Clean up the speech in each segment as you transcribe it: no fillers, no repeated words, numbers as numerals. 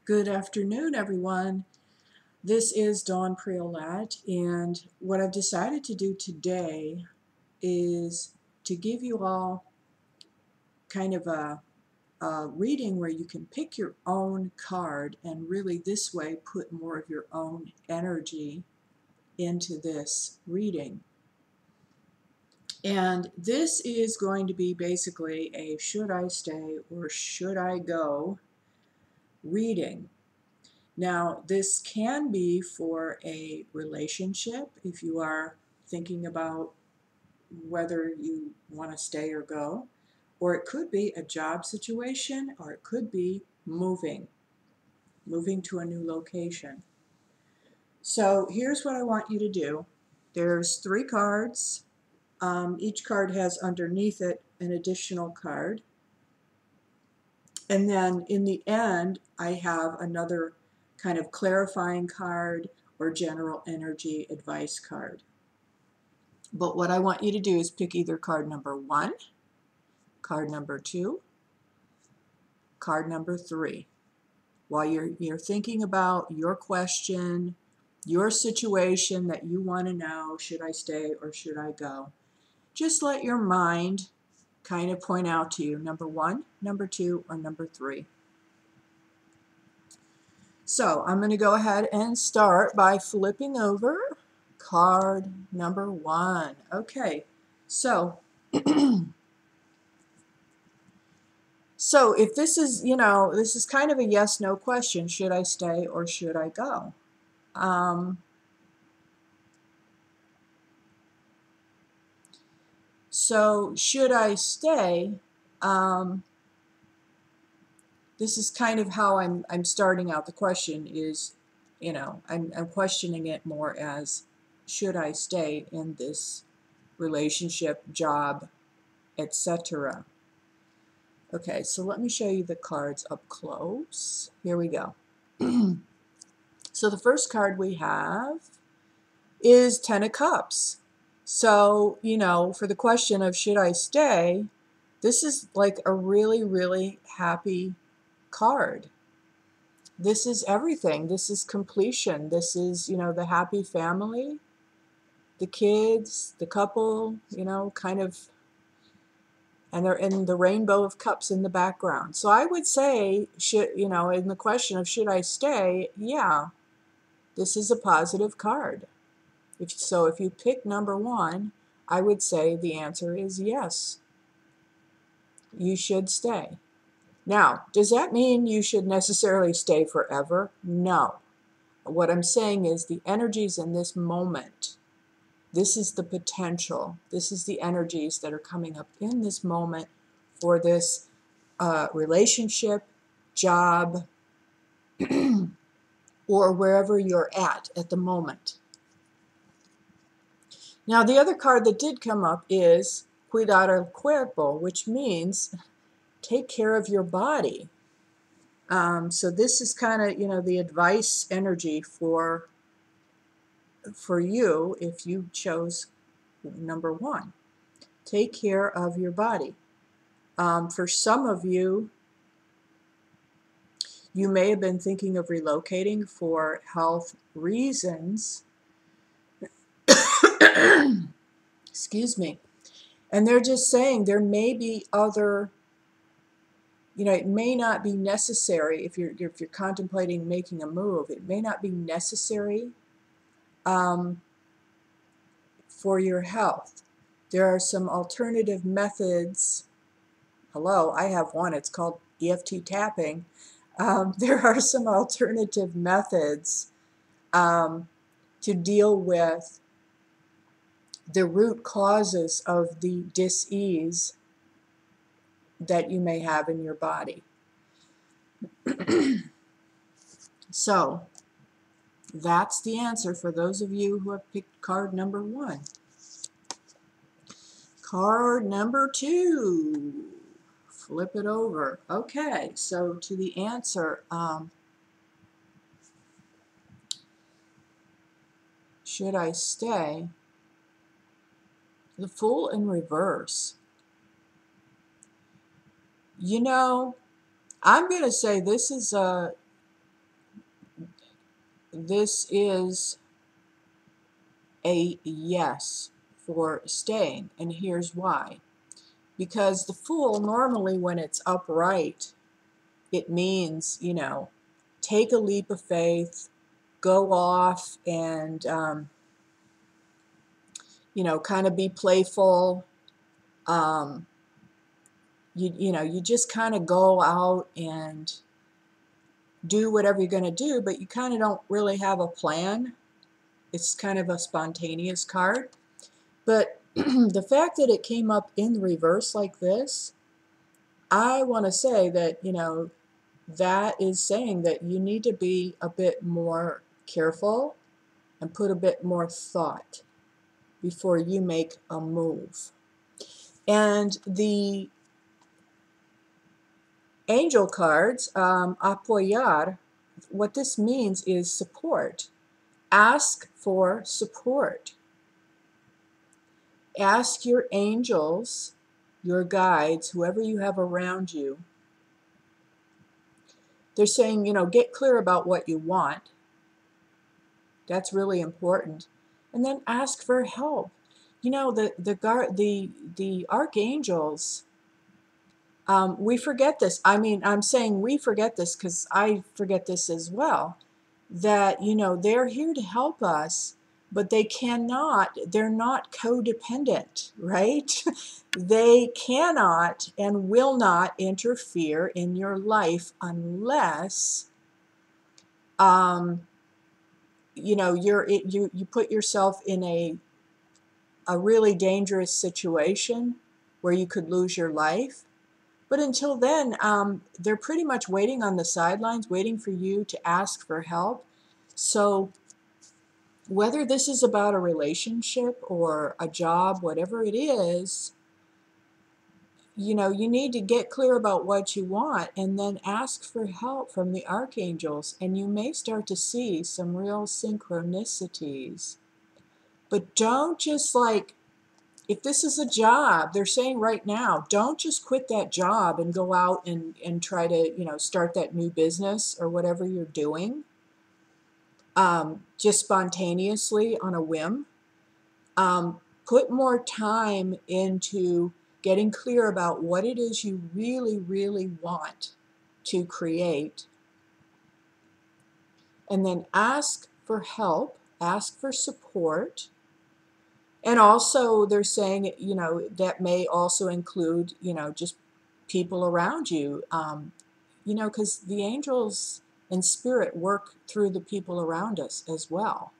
Good afternoon, everyone. This is Dawn Priolat, and what I've decided to do today is to give you all kind of a reading where you can pick your own card and really this way put more of your own energy into this reading. And this is going to be basically a should I stay or should I go reading. Now, this can be for a relationship if you are thinking about whether you want to stay or go, or it could be a job situation, or it could be moving to a new location. So here's what I want you to do. There's 3 cards. Each card has underneath it an additional card. And then in the end, I have another kind of clarifying card or general energy advice card. But what I want you to do is pick either card number 1, card number 2, card number 3. While you're thinking about your question, your situation that you want to know, should I stay or should I go? Just let your mind kind of point out to you number 1, number 2, or number 3. So I'm going to go ahead and start by flipping over card number 1. Okay, so so if this is, this is kind of a yes/no question. Should I stay or should I go? So should I stay? This is kind of how I'm starting out the question is, I'm questioning it more as should I stay in this relationship, job, etc. Okay, so let me show you the cards up close. Here we go. So the first card we have is 10 of Cups. So, for the question of should I stay, this is like a really, really happy card. This is everything. This is completion. This is, the happy family, the kids, the couple, kind of, and they're in the rainbow of cups in the background. So I would say, in the question of should I stay, yeah, this is a positive card. If you pick number 1, I would say the answer is yes. You should stay. Now, does that mean you should necessarily stay forever? No. What I'm saying is the energies in this moment, this is the potential, this is the energies that are coming up in this moment for this relationship, job, or wherever you're at the moment. Now, the other card that did come up is Cuidar el Cuerpo, which means take care of your body. So this is kind of, the advice energy for you if you chose number 1. Take care of your body. For some of you, you may have been thinking of relocating for health reasons. Excuse me. And they're just saying there may be other, it may not be necessary if you're contemplating making a move. It may not be necessary for your health. There are some alternative methods. Hello, I have one. It's called EFT tapping. There are some alternative methods to deal with the root causes of the dis-ease that you may have in your body. So that's the answer for those of you who have picked card number 1. Card number 2. Flip it over. Okay, so to the answer, should I stay? The Fool in reverse. I'm going to say this is this is a yes for staying, and here's why. Because the Fool, normally when it's upright, it means, you know, take a leap of faith, go off and, you know, kind of be playful. You know, you just kind of go out and do whatever you're going to do, but you kind of don't really have a plan. It's kind of a spontaneous card. But the fact that it came up in reverse like this, I want to say that, you know, that is saying that you need to be a bit more careful and put a bit more thought before you make a move. And the angel cards, apoyar, what this means is support. Ask for support. Ask your angels, your guides, whoever you have around you. They're saying, you know, get clear about what you want. That's really important. And then ask for help. You know, the archangels, we forget this. I mean, I'm saying we forget this because I forget this as well. That, you know, they're here to help us, but they're not codependent, right? They cannot and will not interfere in your life unless, you know, you put yourself in a really dangerous situation where you could lose your life. But until then, they're pretty much waiting on the sidelines, waiting for you to ask for help. So whether this is about a relationship or a job, whatever it is, you know, you need to get clear about what you want and then ask for help from the archangels, and you may start to see some real synchronicities. But don't just like, if this is a job, they're saying right now, don't just quit that job and go out and try to, you know, start that new business or whatever you're doing, just spontaneously on a whim. Put more time into getting clear about what it is you really, really want to create. And then ask for help, ask for support. And also they're saying, you know, that may also include, you know, just people around you, you know, because the angels and spirit work through the people around us as well.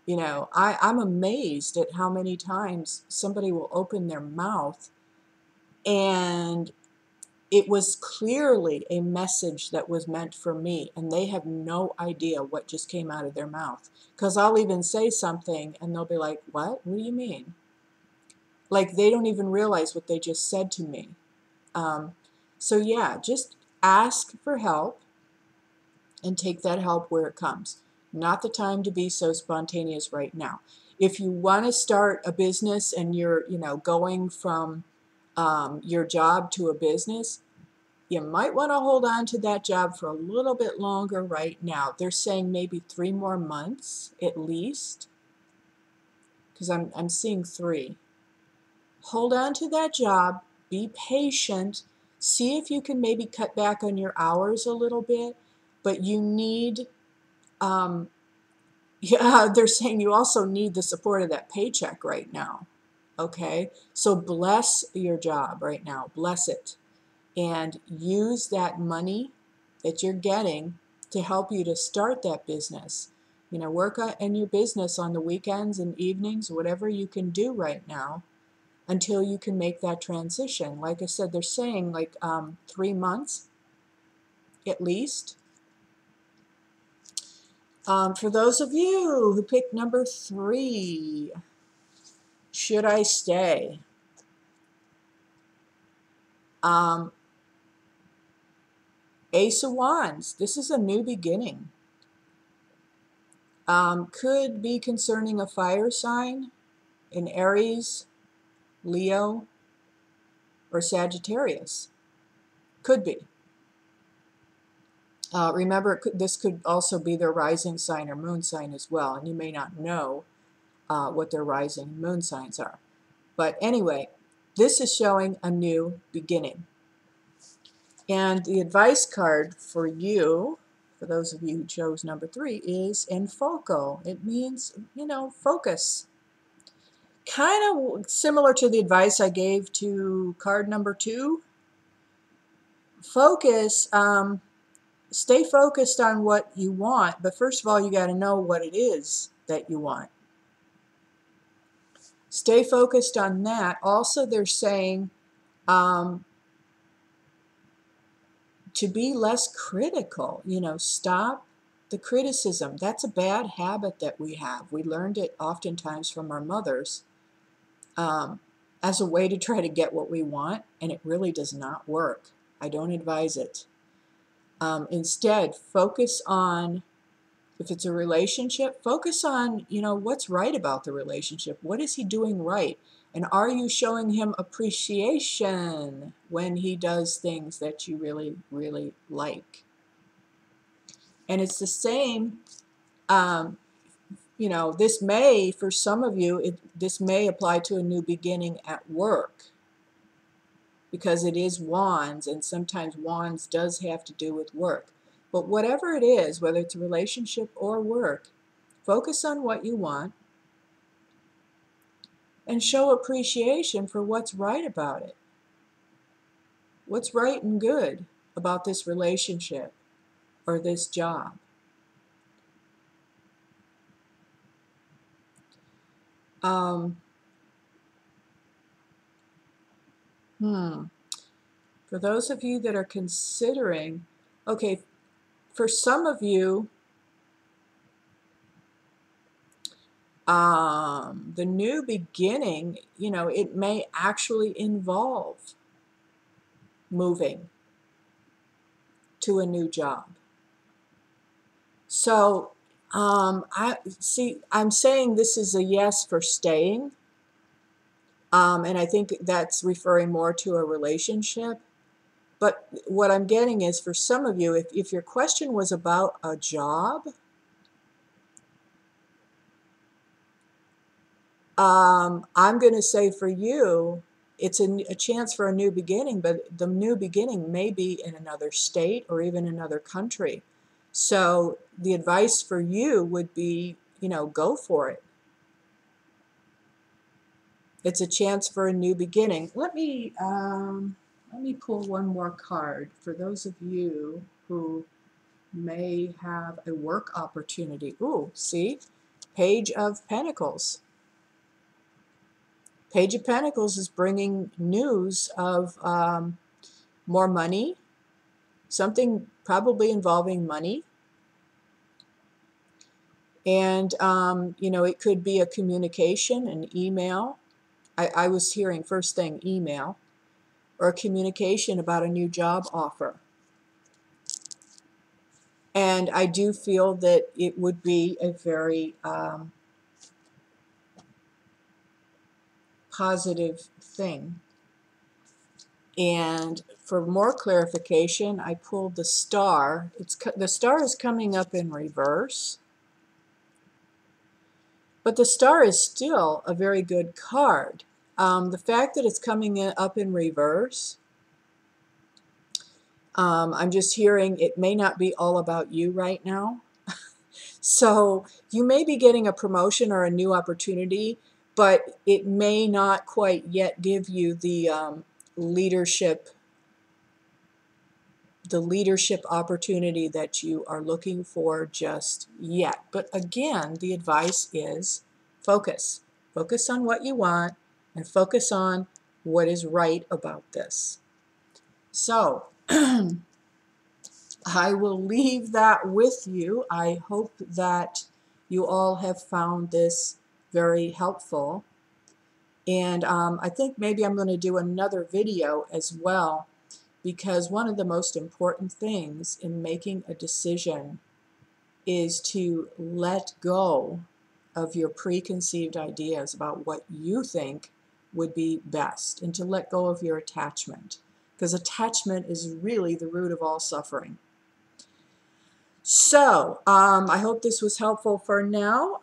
You know, I'm amazed at how many times somebody will open their mouth and it was clearly a message that was meant for me, and they have no idea what just came out of their mouth. Because I'll even say something and they'll be like, what? What do you mean? Like they don't even realize what they just said to me. So yeah, just ask for help and take that help where it comes. Not the time to be so spontaneous right now. If you want to start a business and you're, you know, going from your job to a business, you might want to hold on to that job for a little bit longer right now. They're saying maybe 3 more months at least, because I'm seeing 3. Hold on to that job, be patient, see if you can maybe cut back on your hours a little bit, but you need, yeah, they're saying you also need the support of that paycheck right now, okay? So bless your job right now, bless it, and use that money that you're getting to help you to start that business. You know, work in your business on the weekends and evenings, whatever you can do right now, until you can make that transition. Like I said, they're saying like 3 months at least. For those of you who picked number 3, should I stay? Ace of Wands, this is a new beginning. Could be concerning a fire sign, an Aries, Leo, or Sagittarius. Could be. Remember, this could also be their rising sign or moon sign as well, and you may not know what their rising and moon signs are. But anyway, this is showing a new beginning. And the advice card for you, for those of you who chose number 3, is in foco. It means, focus. Kind of similar to the advice I gave to card number 2. Focus, stay focused on what you want, but first of all, you got to know what it is that you want. Stay focused on that. Also, they're saying to be less critical, stop the criticism. That's a bad habit that we have. We learned it oftentimes from our mothers as a way to try to get what we want, and it really does not work. I don't advise it. Instead, focus on, if it's a relationship, focus on, what's right about the relationship. What is he doing right? And are you showing him appreciation when he does things that you really, really like? And it's the same, this may, for some of you, this may apply to a new beginning at work, because it is wands, and sometimes wands does have to do with work. But whatever it is, whether it's a relationship or work, focus on what you want and show appreciation for what's right about it. What's right and good about this relationship or this job. For those of you that are considering, okay, for some of you, the new beginning, it may actually involve moving to a new job. So I'm saying this is a yes for staying, and I think that's referring more to a relationship. But what I'm getting is, for some of you, if your question was about a job, I'm going to say for you, it's a chance for a new beginning, but the new beginning may be in another state or even another country. So the advice for you would be, go for it. It's a chance for a new beginning. Let me pull one more card for those of you who may have a work opportunity. Ooh, see? Page of Pentacles. Page of Pentacles is bringing news of more money, something probably involving money. And, it could be a communication, an email. I was hearing first thing email, or a communication about a new job offer. And I do feel that it would be a very positive thing. And for more clarification, I pulled the star. The star is coming up in reverse, but the star is still a very good card. The fact that it's coming up in reverse, I'm just hearing it may not be all about you right now. So you may be getting a promotion or a new opportunity, but it may not quite yet give you the leadership opportunity that you are looking for just yet. But again, the advice is focus. Focus on what you want and focus on what is right about this. So I will leave that with you. I hope that you all have found this very helpful. And I think maybe I'm going to do another video as well, because one of the most important things in making a decision is to let go of your preconceived ideas about what you think would be best, and to let go of your attachment, because attachment is really the root of all suffering. So, I hope this was helpful for now.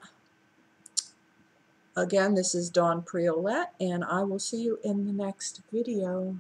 Again, this is Dawn Priolet, and I will see you in the next video.